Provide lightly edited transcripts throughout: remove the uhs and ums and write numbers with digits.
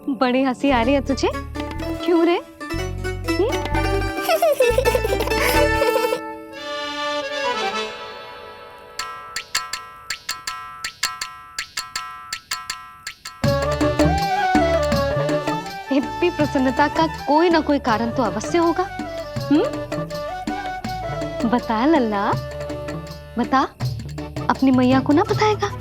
बड़ी हंसी आ रही है तुझे, क्यों रे? हिप्पी प्रसन्नता का कोई ना कोई कारण तो अवश्य होगा। बता लल्ला, बता, अपनी मैया को ना बताएगा?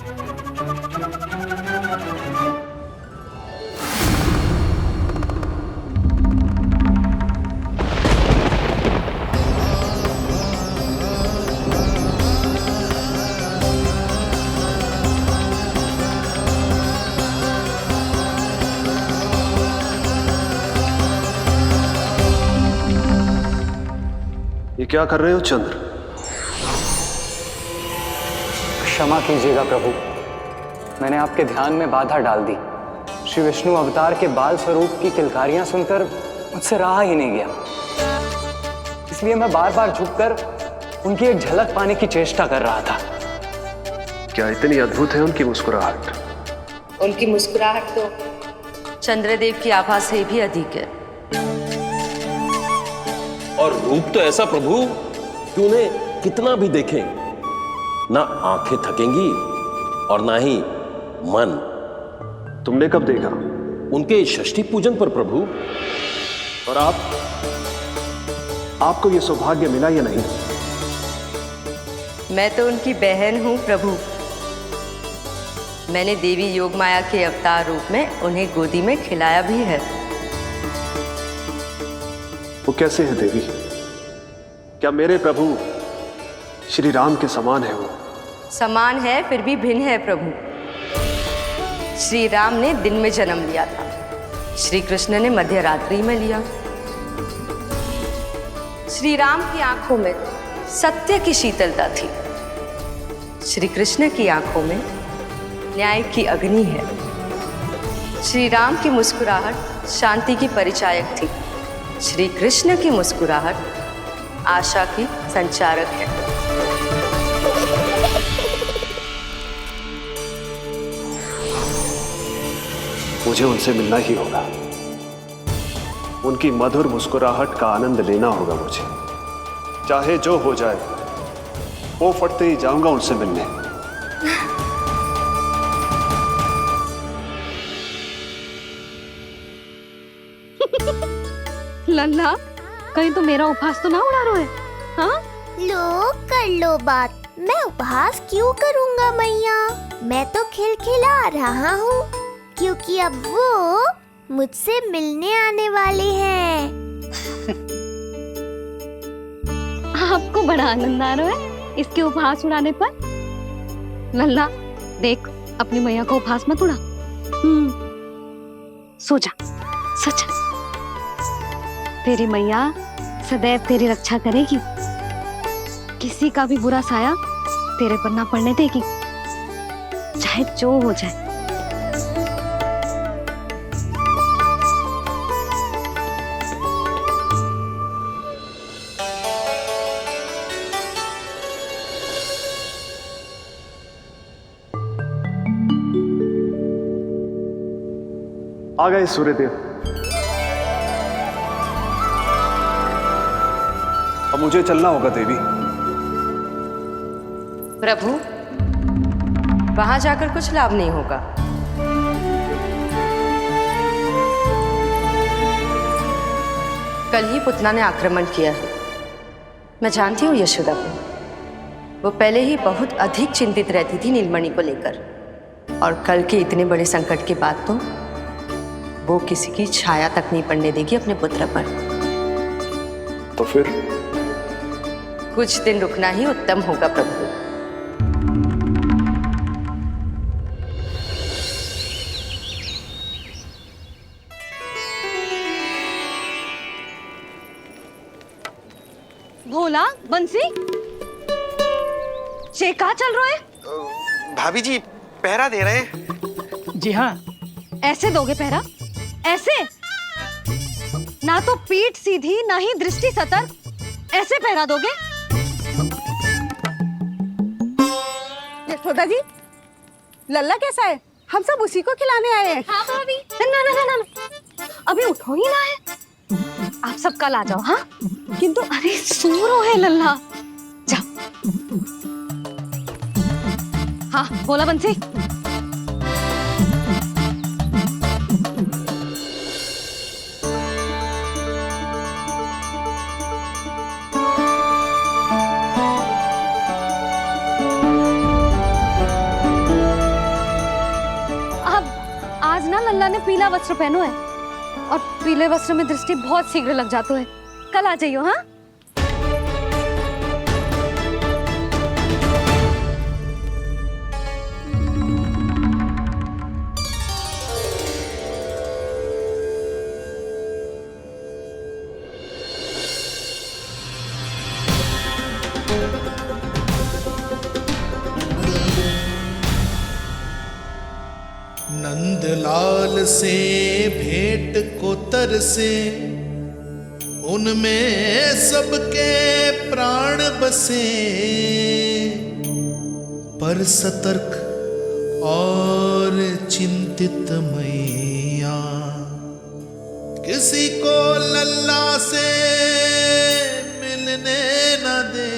ये क्या कर रहे हो चंद्र? क्षमा कीजिएगा प्रभु, मैंने आपके ध्यान में बाधा डाल दी। श्री विष्णु अवतार के बाल स्वरूप की किलकारियां सुनकर मुझसे रहा ही नहीं गया, इसलिए मैं बार बार झुककर उनकी एक झलक पाने की चेष्टा कर रहा था। क्या इतनी अद्भुत है उनकी मुस्कुराहट? उनकी मुस्कुराहट तो चंद्रदेव की आभा से भी अधिक है। और रूप तो ऐसा प्रभु कि उन्हें कितना भी देखें, ना आंखें थकेंगी और ना ही मन। तुमने कब देखा? उनके षष्ठी पूजन पर प्रभु। और आपको ये सौभाग्य मिला या नहीं? मैं तो उनकी बहन हूँ प्रभु। मैंने देवी योगमाया के अवतार रूप में उन्हें गोदी में खिलाया भी है। वो कैसे है देवी? क्या मेरे प्रभु श्री राम के समान है वो? समान है फिर भी भिन्न है प्रभु। श्री राम ने दिन में जन्म लिया था, श्री कृष्ण ने मध्य रात्रि में लिया। श्री राम की आंखों में सत्य की शीतलता थी, श्री कृष्ण की आंखों में न्याय की अग्नि है। श्री राम की मुस्कुराहट शांति की परिचायक थी, श्री कृष्ण की मुस्कुराहट आशा की संचारक है। मुझे उनसे मिलना ही होगा, उनकी मधुर मुस्कुराहट का आनंद लेना होगा मुझे। चाहे जो हो जाए, वो फटते ही जाऊंगा उनसे मिलने। लल्ला, कहीं तो मेरा उपहास तो ना उड़ा रहे? हाँ? लो कर लो बात, मैं उपहास क्यों करूँगा मैया? मैं तो खिलखिला रहा हूँ, क्योंकि अब वो मुझसे मिलने आने वाले हैं। आपको बड़ा आनंद आ रहा है इसके उपहास उड़ाने पर? लल्ला देख, अपनी मैया को उपहास मत उड़ा। सो जा, सो जा। तेरी मैया सदैव तेरी रक्षा करेगी, किसी का भी बुरा साया तेरे पर ना पड़ने देगी, चाहे जो हो जाए। आ गए सूर्यदेव। अब मुझे चलना होगा देवी। प्रभु, वहां जाकर कुछ लाभ नहीं होगा। कल ही पुतना ने आक्रमण किया है। मैं जानती हूँ यशोदा को, वो पहले ही बहुत अधिक चिंतित रहती थी नीलमणि को लेकर, और कल के इतने बड़े संकट के बाद तो वो किसी की छाया तक नहीं पड़ने देगी अपने पुत्र पर। तो फिर कुछ दिन रुकना ही उत्तम होगा प्रभु। भोला, बंसी, ये कहाँ चल रहा है? भाभी जी पहरा दे रहे हैं। जी हाँ। ऐसे दोगे पहरा? ऐसे? ना तो पीठ सीधी ना ही दृष्टि सतर्क, ऐसे पहरा दोगे? यशोदा जी, लल्ला कैसा है? हम सब उसी को खिलाने आए हैं। हाँ भाभी। ना ना ना ना ना। अभी उठो ही ना है। आप सब कल आ जाओ। हाँ किंतु अरे सो रहो है लल्ला। जाओ। हाँ बोला बंसी। आज ना लल्ला ने पीला वस्त्र पहनो है और पीले वस्त्र में दृष्टि बहुत शीघ्र लग जाती है। कल आ जाइयो। हाँ नंदलाल से भेंट को तरसे, उनमें सबके प्राण बसे, पर सतर्क और चिंतित मैया किसी को लल्ला से मिलने न दे।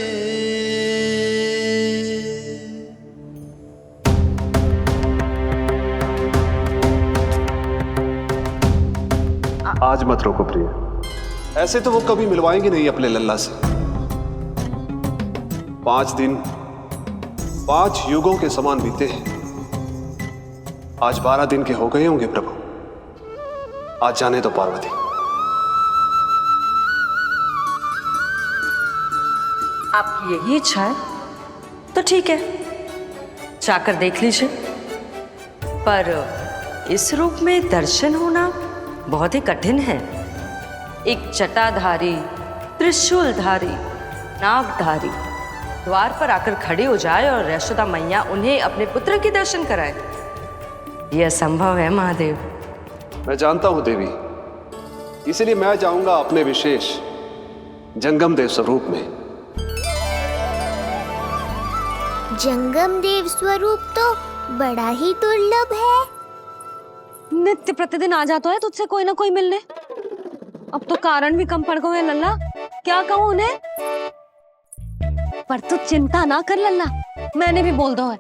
आज मत रोको प्रिय, ऐसे तो वो कभी मिलवाएंगे नहीं अपने लल्ला से। 5 दिन 5 युगों के समान बीते हैं। आज 12 दिन के हो गए होंगे प्रभु। आज जाने दो पार्वती। आपकी यही इच्छा है तो ठीक है, जाकर देख लीजिए। पर इस रूप में दर्शन होना बहुत ही कठिन है। एक जटाधारी, त्रिशूलधारी, नागधारी द्वार पर आकर खड़े हो जाए और यशोदा मैया उन्हें अपने पुत्र के दर्शन कराए, यह असंभव है महादेव। मैं जानता हूं देवी, इसलिए मैं जाऊंगा अपने विशेष जंगम देव स्वरूप में। जंगम देव स्वरूप तो बड़ा ही दुर्लभ है। नित्य प्रतिदिन आ जाता है तुझसे कोई ना कोई मिलने। अब तो कारण भी कम पड़ गए हैं लल्ला, क्या कहूँ उन्हें। पर तू चिंता ना कर लल्ला, मैंने भी बोल दो है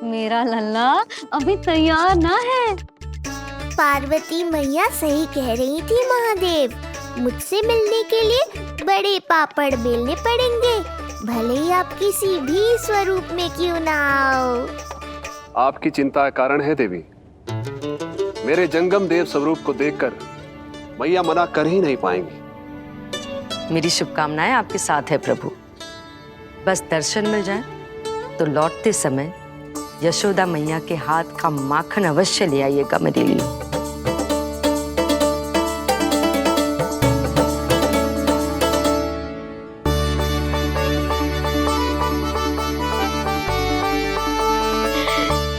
मेरा लल्ला अभी तैयार ना है। पार्वती मैया सही कह रही थी महादेव, मुझसे मिलने के लिए बड़े पापड़ बेलने पड़ेंगे, भले ही आप किसी भी स्वरूप में क्यों ना आओ। आपकी चिंता का कारण है देवी। मेरे जंगम देव स्वरूप को देखकर मैया मना कर ही नहीं पाएंगी। मेरी शुभकामनाएं आपके साथ है प्रभु। बस दर्शन मिल जाए तो लौटते समय यशोदा मैया के हाथ का माखन अवश्य ले आइएगा मेरे लिए।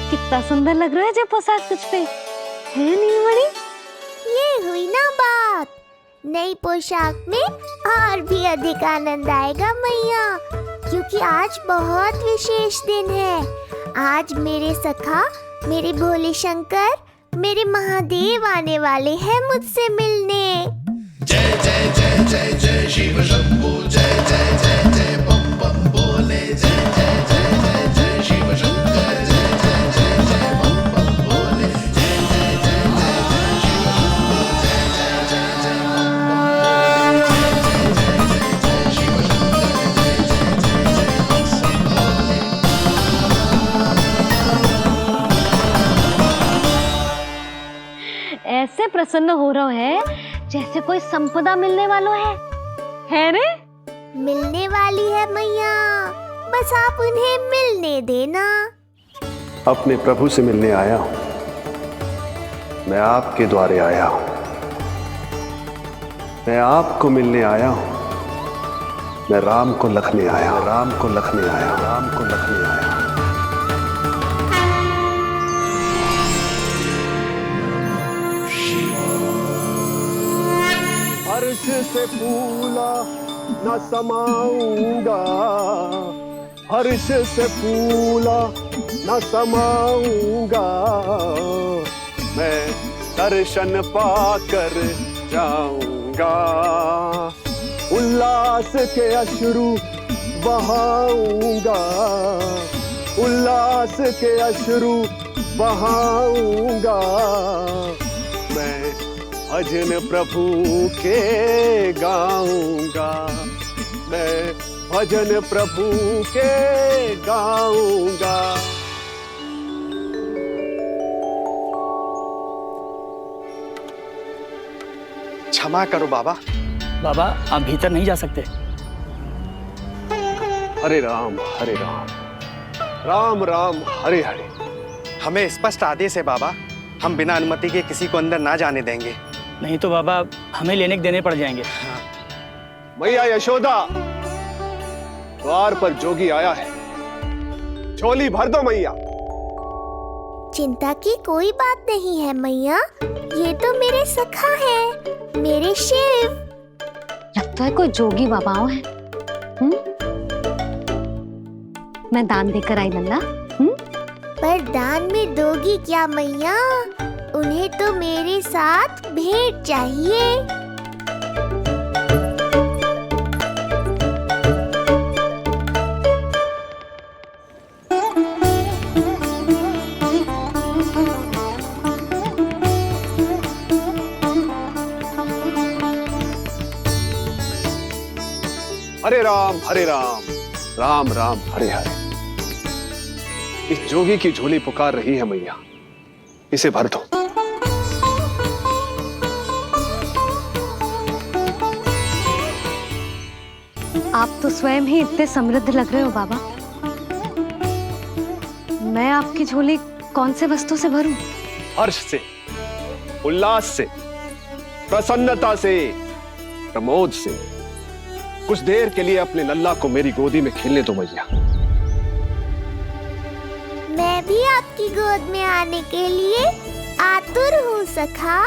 कितना सुंदर लग रहा है जब पोशाक तुझ पे है नीलमणि। ये हुई ना बात, नई पोशाक में और भी अधिक आनंद आएगा मैया, क्योंकि आज बहुत विशेष दिन है। आज मेरे सखा, मेरे भोले शंकर, मेरे महादेव आने वाले हैं मुझसे मिलने। जय जय जय जय जय शिव शंभू, जय जय जय जय बम बम बोले, जय जय जय जय जय शिव शंकर, जय जय जय जय बम बम बोले, जय जय जय जय जय शिव शंभू, जय जय जय जय बम बम बोले, जय जय जय जय शिव शंकर, जय जय जय बम बम बोले। ऐसे प्रसन्न हो रहा है जैसे कोई संपदा मिलने वाला है रे? मिलने वाली है मैया, बस आप उन्हें मिलने देना। अपने प्रभु से मिलने आया हूं, मैं आपके द्वारे आया हूं, मैं आपको मिलने आया हूं, मैं राम को लखने आया, राम को लखने आया, राम को लखने आया। अर्श से फूला न समाऊंगा, हर्ष से फूला न समाऊंगा, मैं दर्शन पाकर जाऊंगा। उल्लास के अश्रु बहाऊंगा, उल्लास के अश्रु बहाऊंगा। मैं भजन प्रभु के गाऊंगा, मैं भजन प्रभु के गाऊंगा। क्षमा करो बाबा। बाबा आप भीतर नहीं जा सकते। हरे राम राम राम हरे हरे। हमें स्पष्ट आदेश है बाबा, हम बिना अनुमति के किसी को अंदर ना जाने देंगे। नहीं तो बाबा हमें लेने के देने पड़ जाएंगे। मैया यशोदा, द्वार पर जोगी आया है, झोली भर दो मैया। चिंता की कोई बात नहीं है मैया, ये तो मेरे सखा है, मेरे शिव। लगता है कोई जोगी बाबाओं है। मैं दान देकर आई लल्ला। पर दान में दोगी क्या मैया? उन्हें तो मेरे साथ भेंट चाहिए। हरे राम राम राम हरे हरे। इस जोगी की झोली पुकार रही है मैया, इसे भर दो। आप तो स्वयं ही इतने समृद्ध लग रहे हो बाबा। मैं आपकी झोली कौन से वस्तु से भरूं? हर्ष से, उल्लास से, प्रसन्नता से, प्रमोद से। कुछ देर के लिए अपने लल्ला को मेरी गोदी में खेलने दो मैया। मैं भी आपकी गोद में आने के लिए आतुर हूँ सखा।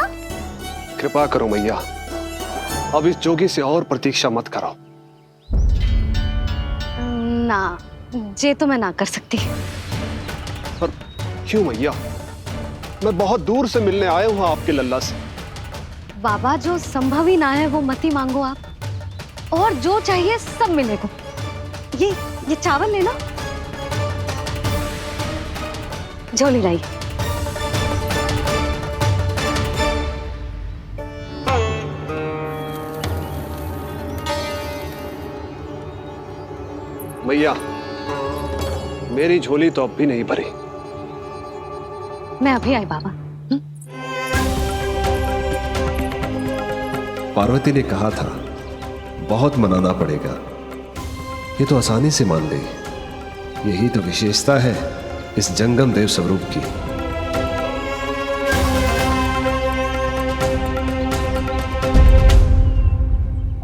कृपा करो मैया, अब इस जोगी से और प्रतीक्षा मत कराओ। ना, ये तो मैं ना कर सकती। पर क्यों मैया? मैं बहुत दूर से मिलने आया हूँ आपके लल्ला से। बाबा जो संभव ही ना है वो मत ही मांगो आप, और जो चाहिए सब मिलेगा। ये चावल लेना, झोली लाई। मैया, मेरी झोली तो अब भी नहीं भरी। मैं अभी आई बाबा। पार्वती ने कहा था बहुत मनाना पड़ेगा, ये तो आसानी से मान गई। यही तो विशेषता है इस जंगम देव स्वरूप की।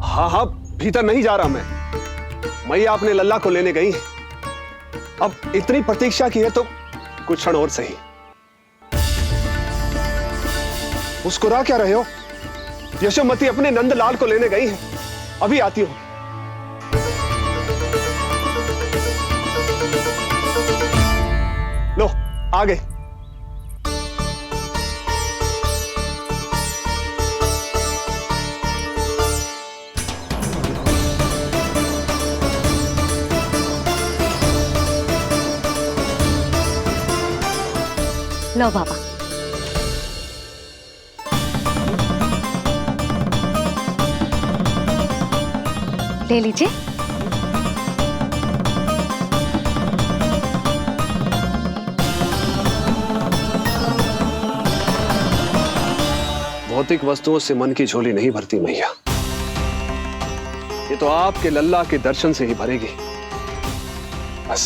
हाँ, भीतर नहीं जा रहा मैं। मैया अपने लल्ला को लेने गई है। अब इतनी प्रतीक्षा की है तो कुछ क्षण और सही। मुस्कुरा क्या रहे हो? यशोमती अपने नंदलाल को लेने गई है, अभी आती हूं। लो, आ गए। लो बाबा। ले लीजिए। भौतिक वस्तुओं से मन की झोली नहीं भरती मैया, ये तो आपके लल्ला के दर्शन से ही भरेगी। बस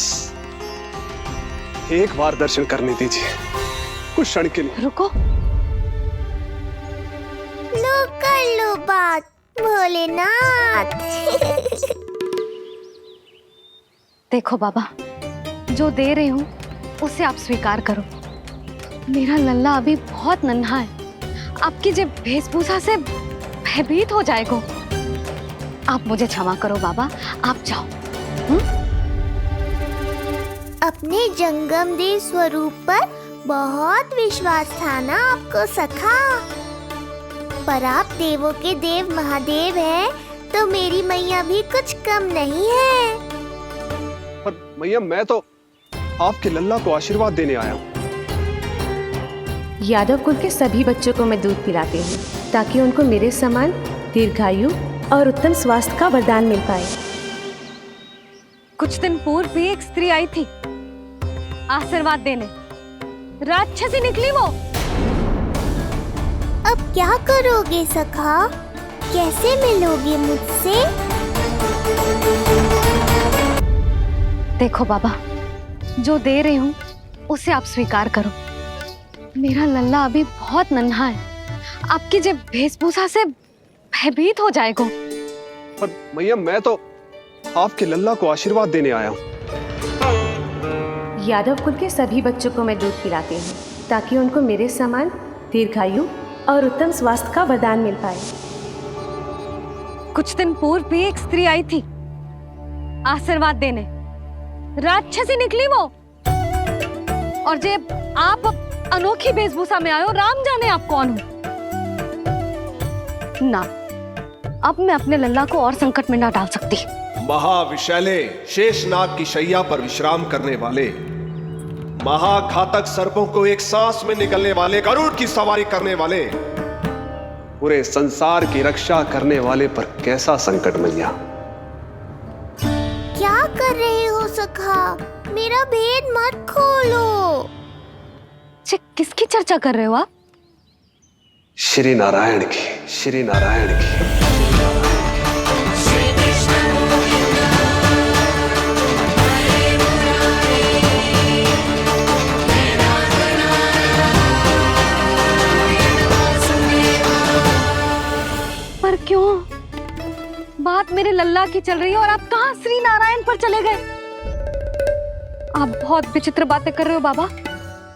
एक बार दर्शन करने दीजिए, कुछ क्षण के लिए। रुको। लो कर लो बात भोलेनाथ। देखो बाबा, जो दे रही हूं उसे आप स्वीकार करो। मेरा लल्ला अभी बहुत नन्हा है, आपकी जो वेशभूषा से भयभीत हो जाएगा। आप मुझे क्षमा करो बाबा, आप जाओ। अपने जंगम देव स्वरूप पर बहुत विश्वास था ना आपको सखा। पर आप देवों के देव महादेव हैं, तो मेरी मैया भी कुछ कम नहीं है। पर मैया मैं तो आपके लल्ला को आशीर्वाद देने आया हूँ। यादव कुल के सभी बच्चों को मैं दूध पिलाती हूँ ताकि उनको मेरे समान दीर्घायु और उत्तम स्वास्थ्य का वरदान मिल पाए। कुछ दिन पूर्व भी एक स्त्री आई थी आशीर्वाद देने, राक्षसी निकली वो। अब क्या करोगे सखा? कैसे मिलोगे मुझसे? देखो बाबा, जो दे रही हूँ उसे आप स्वीकार करो। मेरा लल्ला अभी बहुत नन्हा है, आपकी जब वेशभूषा से भयभीत हो जाएगा। पर मैया मैं तो आपके लल्ला को आशीर्वाद देने आया हूँ। यादव कुल के सभी बच्चों को मैं दूध पिलाती हूँ ताकि उनको मेरे समान दीर्घायु और उत्तम स्वास्थ्य का वरदान मिल पाए। कुछ दिन पूर्व भी एक स्त्री आई थी आशीर्वाद देने, राक्षसी निकली वो। और जब आप अनोखी वेशभूषा में आए हो, राम जाने आप कौन हो। ना, अब मैं अपने लल्ला को और संकट में ना डाल सकती। महाविशैले शेषनाग की शैया पर विश्राम करने वाले, महाघातक सर्पों को एक सांस में निकलने वाले, गरुड़ की सवारी करने वाले, पूरे संसार की रक्षा करने वाले पर कैसा संकट मैया। क्या कर रहे हो सखा? मेरा भेद मत खोलो। किसकी चर्चा कर रहे हो आप? श्री नारायण की, श्री नारायण की। पर क्यों? बात मेरे लल्ला की चल रही है और आप कहाँ श्री नारायण पर चले गए? आप बहुत विचित्र बातें कर रहे हो बाबा।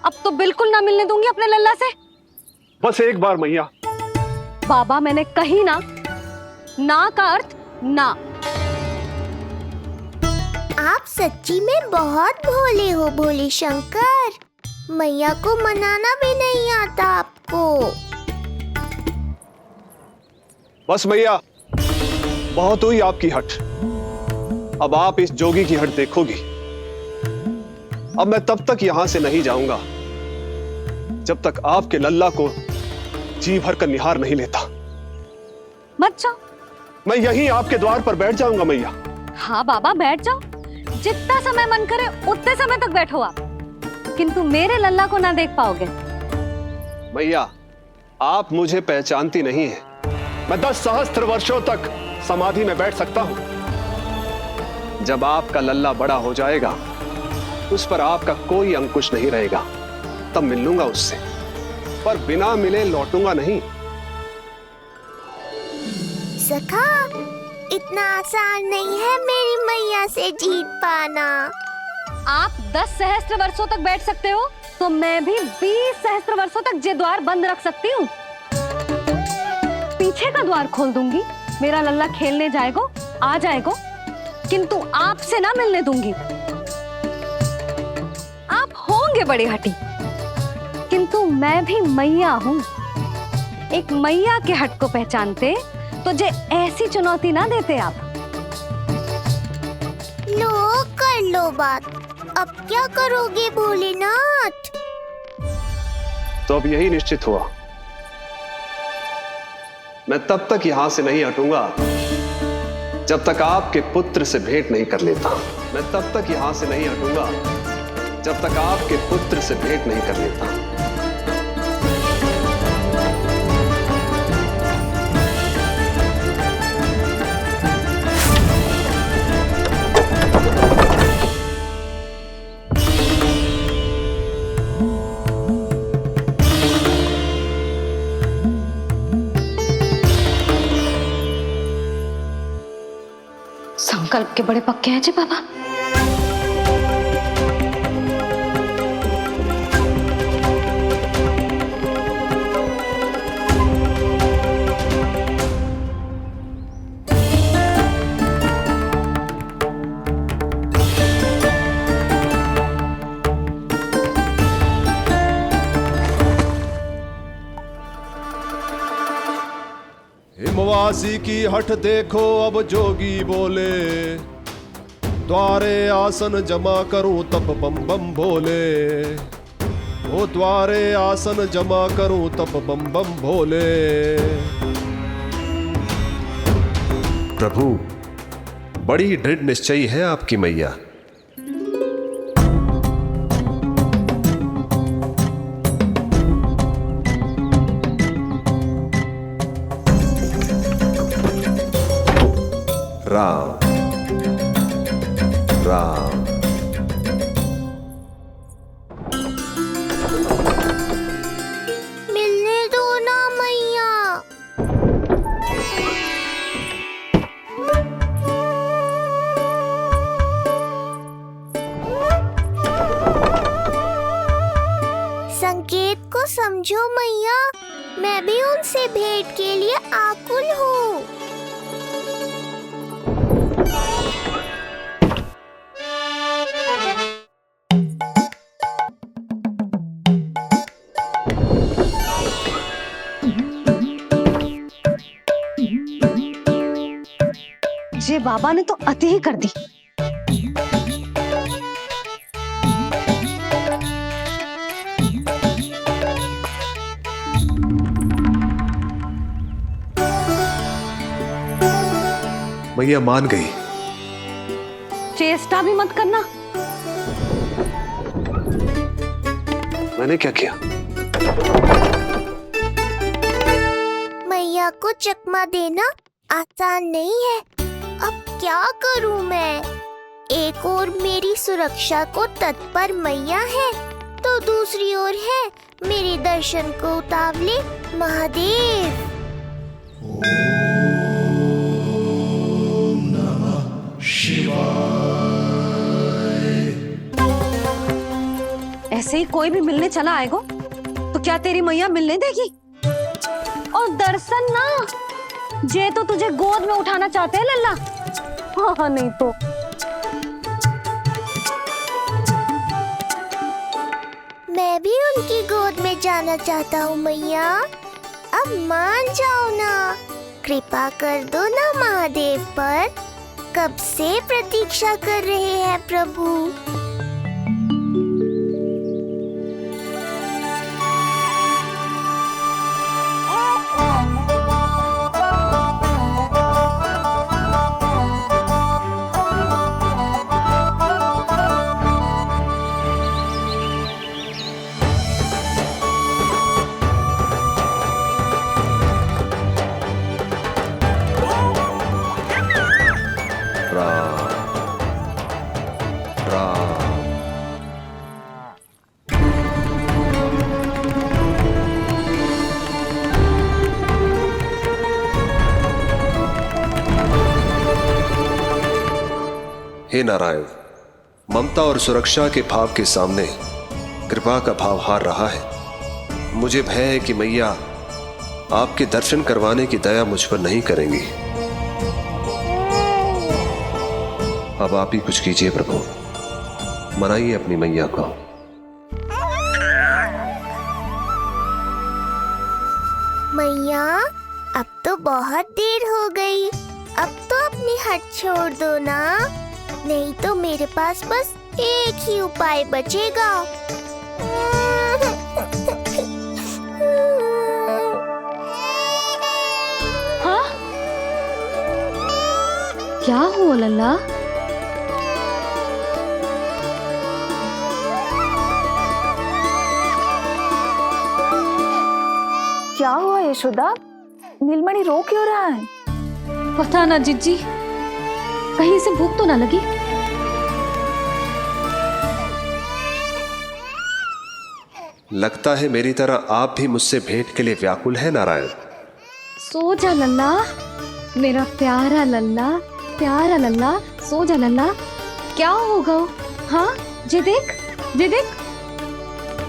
अब तो बिल्कुल ना मिलने दूंगी अपने लल्ला से। बस एक बार मैया। बाबा मैंने कही ना, ना का अर्थ ना। आप सच्ची में बहुत भोले हो भोले शंकर। मैया को मनाना भी नहीं आता आपको। बस मैया, बहुत हुई आपकी हट। अब आप इस जोगी की हट देखोगी। अब मैं तब तक यहां से नहीं जाऊंगा जब तक आपके लल्ला को जी भर कर निहार नहीं लेता। मत जाओ। मैं यहीं आपके द्वार पर बैठ जाऊंगा मैया। हाँ बाबा बैठ जाओ, जितना समय मन करे उतने समय तक बैठो आप, किंतु मेरे लल्ला को ना देख पाओगे। मैया, आप मुझे पहचानती नहीं है। मैं 10 सहस्त्र वर्षों तक समाधि में बैठ सकता हूं। जब आपका लल्ला बड़ा हो जाएगा, उस पर आपका कोई अंकुश नहीं रहेगा, तब मिल लूंगा उससे, पर बिना मिले लौटूंगा नहीं। सखा, इतना आसान नहीं है मेरी मैया से जीत पाना। आप 10 सहस्त्र वर्षों तक बैठ सकते हो, तो मैं भी 20 सहस्त्र वर्षों तक ये द्वार बंद रख सकती हूँ। पीछे का द्वार खोल दूंगी, मेरा लल्ला खेलने जाएगा, आ जाएगा, किंतु आपसे ना मिलने दूंगी। आप होंगे बड़ी हठी, किंतु मैं भी मैया हूँ। एक मैया के हट को पहचानते तो जे ऐसी चुनौती ना देते आप। लो कर लो बात। अब क्या करोगे भोलेनाथ? तो अब यही निश्चित हुआ, मैं तब तक यहां से नहीं हटूंगा जब तक आपके पुत्र से भेंट नहीं कर लेता। मैं तब तक यहां से नहीं हटूंगा जब तक आपके पुत्र से भेंट नहीं कर लेता। संकल्प के बड़े पक्के हैं जी बाबा। हिमवासी की हठ देखो अब जोगी बोले, द्वारे आसन जमा करूं तब बम बम भोले, ओ द्वारे आसन जमा करूं तब बम बम भोले। प्रभु, बड़ी दृढ़ निश्चयी है आपकी मैया। राम राम। मिलने दो ना मैया। संकेत को समझो मैया, मैं भी उनसे भेंट के लिए आकुल हूँ। ये बाबा ने तो अति ही कर दी। मैया मान गई। चेष्टा भी मत करना। मैंने क्या किया? मैया को चकमा देना आसान नहीं है। अब क्या करूं मैं? एक ओर मेरी सुरक्षा को तत्पर मैया है, तो दूसरी ओर है मेरे दर्शन को उतावले महादेव। ऐसे ही कोई भी मिलने चला आएगा तो क्या तेरी मैया मिलने देगी? और दर्शन ना, जे तो तुझे गोद में उठाना चाहते हैं लल्ला। हाँ नहीं तो मैं भी उनकी गोद में जाना चाहता हूँ मैया। अब मान जाओ ना, कृपा कर दो ना महादेव पर। कब से प्रतीक्षा कर रहे हैं प्रभु। हे नारायण, ममता और सुरक्षा के भाव के सामने कृपा का भाव हार रहा है। मुझे भय है कि मैया आपके दर्शन करवाने की दया मुझ पर नहीं करेंगी। अब आप ही कुछ कीजिए प्रभु, मनाइए अपनी मैया को। मैया, अब तो बहुत देर हो गई। अब तो अपनी हट छोड़ दो ना, नहीं तो मेरे पास बस एक ही उपाय बचेगा। हाँ? क्या हुआ लल्ला? क्या हुआ यशोदा? नीलमणि रो क्यों रहा है? पता ना जिज्जी, कहीं से भूख तो ना लगी। लगता है मेरी तरह आप भी मुझसे भेंट के लिए व्याकुल है नारायण। सो जा लल्ला, मेरा प्यारा लल्ला, प्यारा लल्ला, सो जा लल्ला। क्या होगा? हाँ, जे देख, जे देख,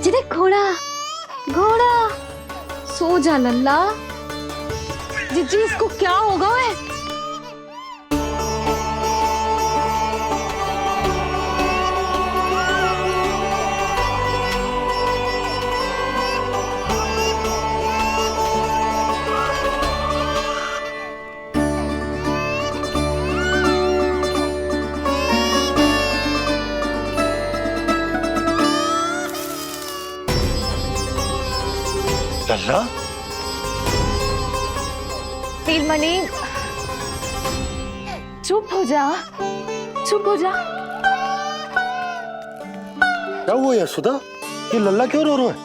जे देख, घोड़ा, घोड़ा। सो जा लल्ला। जिज्जी, इसको क्या होगा? है लल्ला? नीलमणि, चुप हो जा, चुप हो जा। क्या हुआ यशोदा? ये लल्ला क्यों रो रहा है?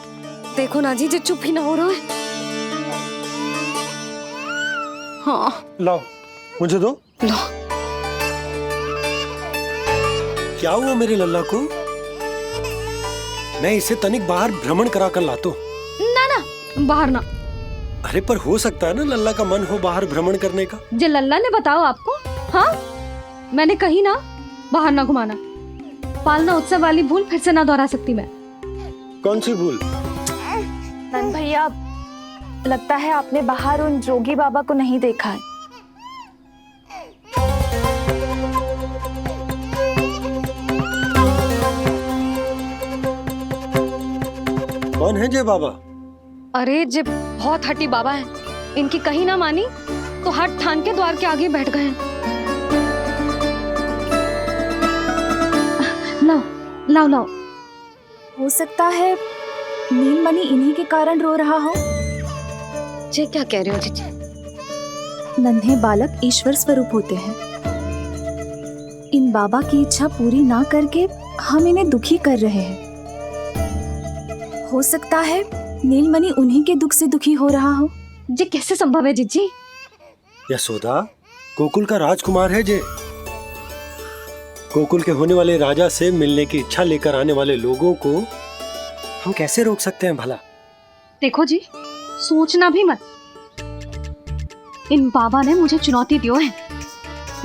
देखो ना जी, जो चुप ही ना हो रहा है। हाँ लाओ, मुझे दो। लो। क्या हुआ मेरे लल्ला को? मैं इसे तनिक बाहर भ्रमण करा कर लाता हूँ। ना ना, बाहर ना। अरे पर हो सकता है ना लल्ला का मन हो बाहर भ्रमण करने का। जे लल्ला ने बताओ आपको? हाँ, मैंने कही ना बाहर ना घुमाना। पालना उत्सव वाली भूल फिर से ना दोहरा सकती मैं। कौन सी भूल? नंद भैया, लगता है आपने बाहर उन जोगी बाबा को नहीं देखा है। कौन है जय बाबा? अरे जे बहुत हट्टी बाबा है, इनकी कहीं ना मानी तो हट ठान के द्वार के आगे बैठ गए। लाओ लाओ लाओ। हो सकता है नीलमणि इन्हीं के कारण रो रहा हो। जे क्या कह रहे हो जीजी? नन्हे बालक ईश्वर स्वरूप होते हैं। इन बाबा की इच्छा पूरी ना करके हम इन्हें दुखी कर रहे हैं। हो सकता है नीलमणि उन्हीं के दुख से दुखी हो रहा हो। जे कैसे संभव है जीजी? यशोदा, गोकुल का राजकुमार है जे। गोकुल के होने वाले राजा से मिलने की इच्छा लेकर आने वाले लोगों को हम कैसे रोक सकते हैं भला? देखो जी, सोचना भी मत। इन बाबा ने मुझे चुनौती दी है,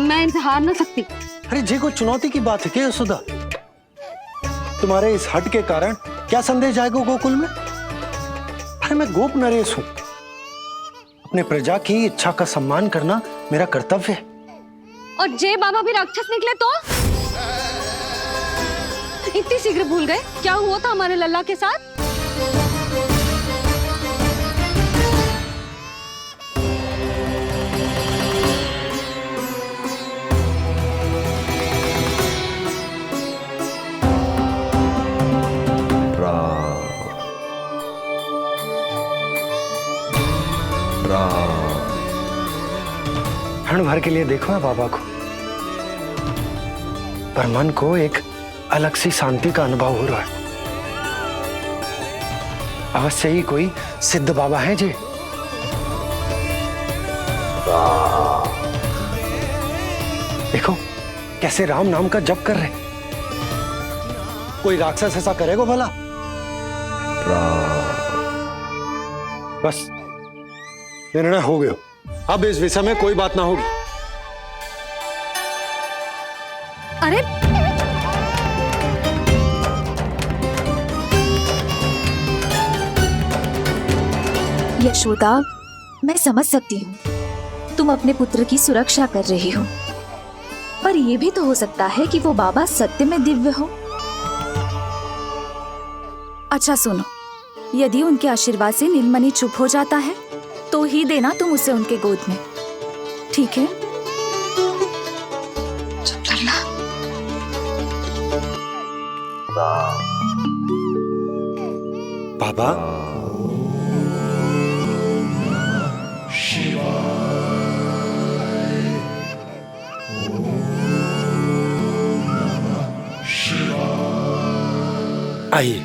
मैं इनसे हार ना सकती। अरे जे कोई चुनौती की बात है क्या यशोदा? तुम्हारे इस हट के कारण क्या संदेश जाएगा गोकुल में? अरे मैं गोप नरेश हूं। अपने प्रजा की इच्छा का सम्मान करना मेरा कर्तव्य है। और जे बाबा भी राक्षस निकले तो? इतनी शीघ्र भूल गए क्या हुआ था हमारे लल्ला के साथ? क्षण भर के लिए देखो है बाबा को, पर मन को एक अलग सी शांति का अनुभव हो रहा है। अवश्य ही कोई सिद्ध बाबा हैं जी। देखो कैसे राम नाम का जप कर रहे। कोई राक्षस ऐसा करेगा भला? बस निर्णय हो गया, अब इस विषय में कोई बात ना होगी। अरे यशोदा, मैं समझ सकती हूँ तुम अपने पुत्र की सुरक्षा कर रही हो, पर यह भी तो हो सकता है कि वो बाबा सत्य में दिव्य हो। अच्छा सुनो, यदि उनके आशीर्वाद से नीलमणि चुप हो जाता है तो ही देना तुम उसे उनके गोद में, ठीक है? चुप लल्ला। बाबा, आइए।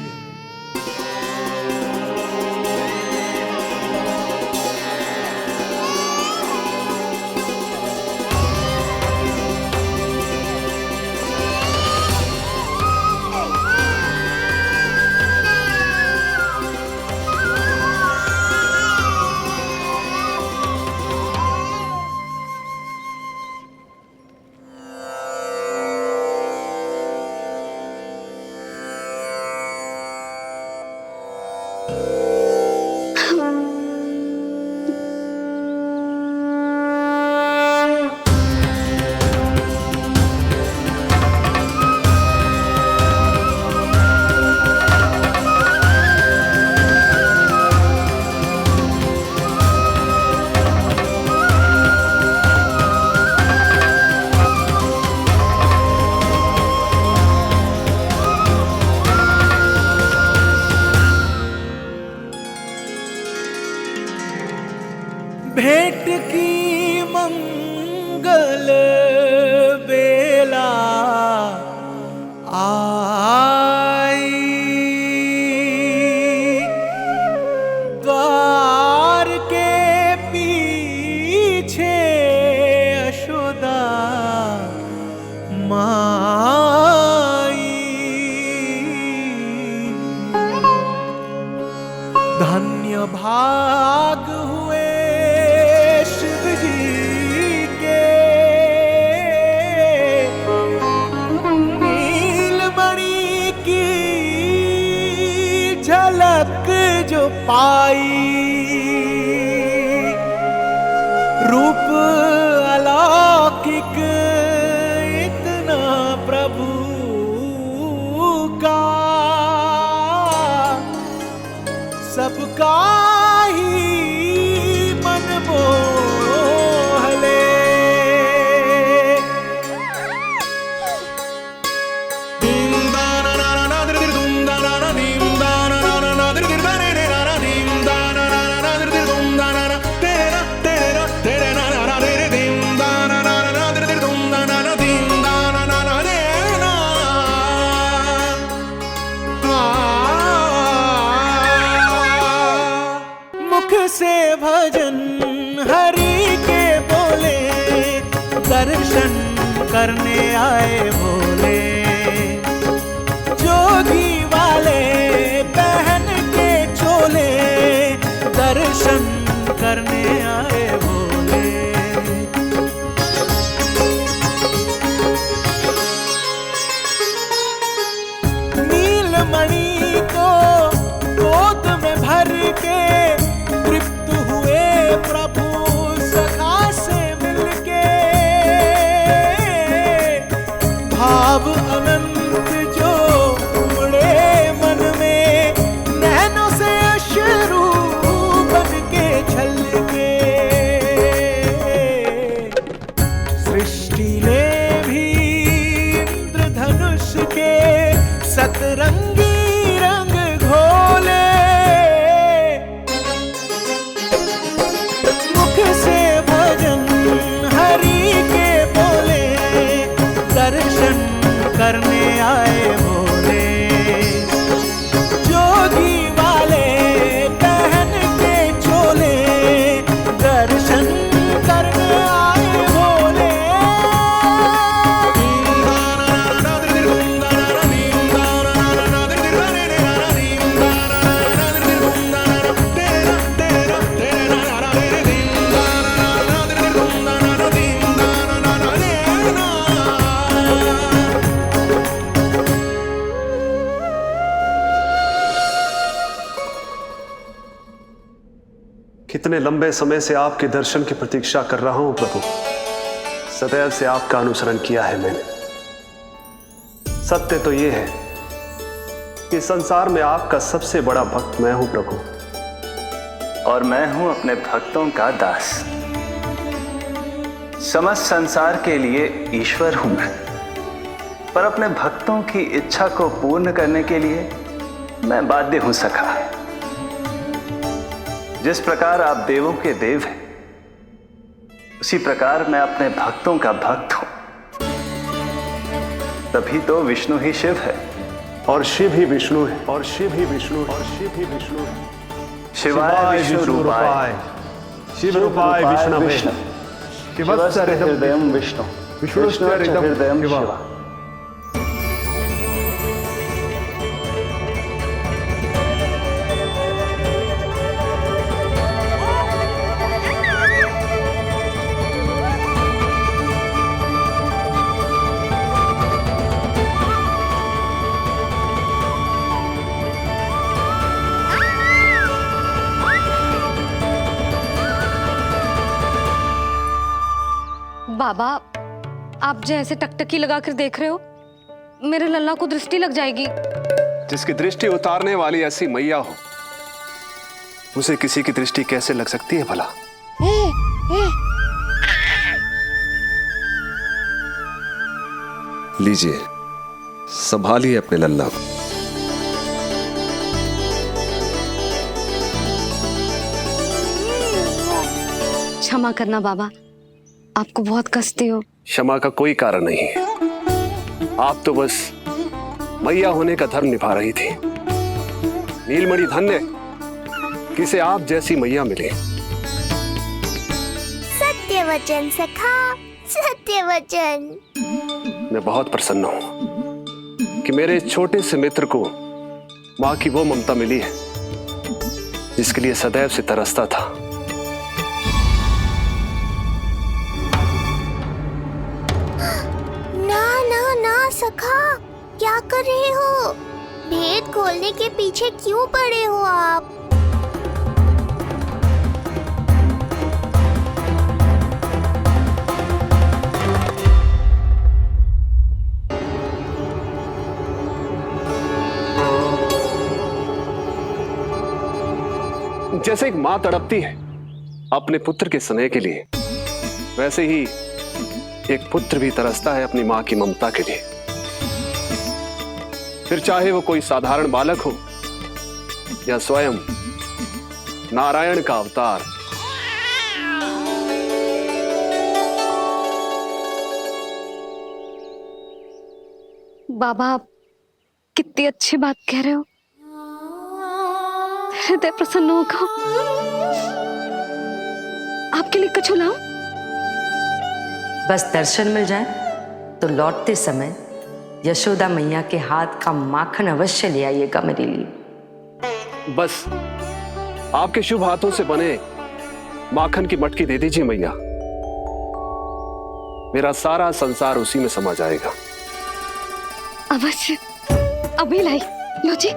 भेंट की मंगल बेला आई, द्वार के पीछे यशोदा माई। धन्य भाग हुए शिव जी के, नीलमणि की झलक जो पाई, रूप अलौकिक इतना प्रभु का, सबका ही मन मोह ले। मुख से भजन हरि के बोले, दर्शन करने आए भोले। जोगी वाले पहन के चोले, दर्शन करने आए भोले। नीलमणि को गोद में भर के तृप्त हुए प्रभु सखा से मिलके, भाव अनंत जो उमड़े मन में, नैनों से अश्रु बन के छलके। सृष्टि ने भी इंद्रधनुष के सतरंगी रंग घोले, मुख से भजन हरि के बोले, दर्शन करने आए भोले। जोगी वाले पहन के चोले, दर्शन करने आए भोले। कितने लंबे समय से आपके दर्शन की प्रतीक्षा कर रहा हूं प्रभु। सदैव से आपका अनुसरण किया है मैंने। सत्य तो यह है कि संसार में आपका सबसे बड़ा भक्त मैं हूं प्रभु, और मैं हूं अपने भक्तों का दास। समस्त संसार के लिए ईश्वर हूं मैं, पर अपने भक्तों की इच्छा को पूर्ण करने के लिए मैं बाध्य हूं सखा। जिस प्रकार आप देवों के देव हैं, उसी प्रकार मैं अपने भक्तों का भक्त हूं। तभी तो विष्णु ही शिव है, और शिव ही विष्णु है, और शिव ही विष्णु है, और शिव ही विष्णु है। शिवाय विष्णु रूपाय, शिव रूपाय विष्णवे, शिवस्य हृदयं विष्णु, विष्णुश्च हृदयं शिव। बाबा, आप जैसे टकटकी लगाकर देख रहे हो, मेरे लल्ला को दृष्टि लग जाएगी। जिसकी दृष्टि उतारने वाली ऐसी मैया हो, उसे किसी की दृष्टि कैसे लग सकती है भला? लीजिए, संभालिए अपने लल्ला को। क्षमा करना बाबा, आपको बहुत कष्ट हो। क्षमा का कोई कारण नहीं है। आप तो बस मैया होने का धर्म निभा रही थी। नीलमणि धन्य किसे आप जैसी मैया मिले। सत्य वचन सखा, सत्य वचन। मैं बहुत प्रसन्न हूं कि मेरे इस छोटे से मित्र को मां की वो ममता मिली है जिसके लिए सदैव से तरसता था। ना ना ना सखा, क्या कर रहे हो? भेद खोलने के पीछे क्यों पड़े हो आप? जैसे एक मां तड़पती है अपने पुत्र के स्नेह के लिए, वैसे ही एक पुत्र भी तरसता है अपनी मां की ममता के लिए। फिर चाहे वो कोई साधारण बालक हो या स्वयं नारायण का अवतार। बाबा, आप कितनी अच्छी बात कह रहे हो। हृदय प्रसन्न होगा। आपके लिए कछु लाऊं? बस दर्शन मिल जाए तो लौटते समय यशोदा मैया के हाथ का माखन अवश्य ले आइएगा मेरे लिए। बस आपके शुभ हाथों से बने माखन की मटकी दे दीजिए मैया, मेरा सारा संसार उसी में समा जाएगा। अवश्य, अभी लाई। लो जी,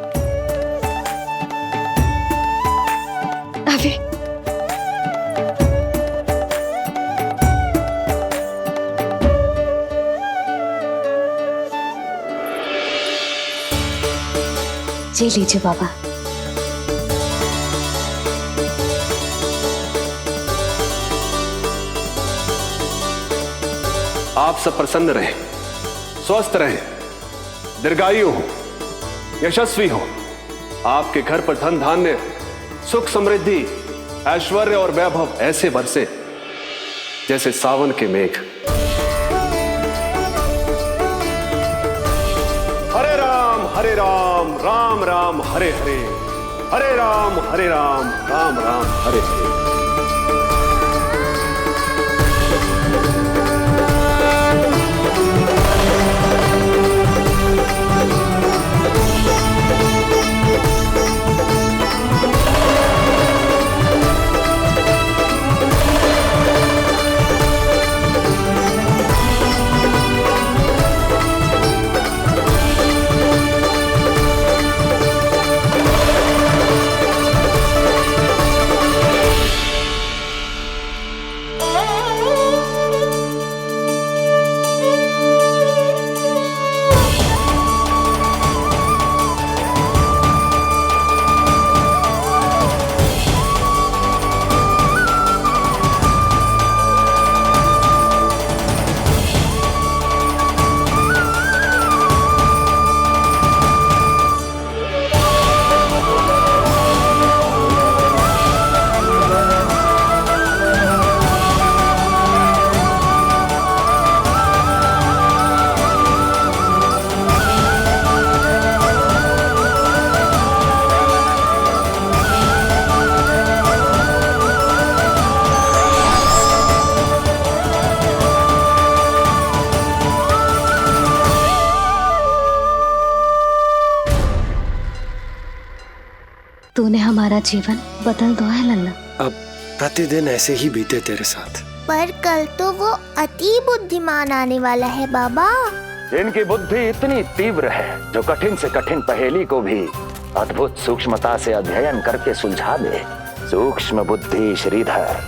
अभी। जी लीजिए बाबा। आप सब प्रसन्न रहें, स्वस्थ रहें, दीर्घायु हो, यशस्वी हो। आपके घर पर धन धान्य, सुख समृद्धि, ऐश्वर्य और वैभव ऐसे बरसे जैसे सावन के मेघ। हरे राम, राम राम हरे हरे, हरे राम, राम राम हरे हरे। तूने हमारा जीवन बदल दो है लल्ला। अब प्रतिदिन ऐसे ही बीते तेरे साथ। पर कल तो वो अति बुद्धिमान आने वाला है बाबा। इनकी बुद्धि इतनी तीव्र है जो कठिन से कठिन पहेली को भी अद्भुत सूक्ष्मता से अध्ययन करके सुलझा दे। सूक्ष्म बुद्धि श्रीधर।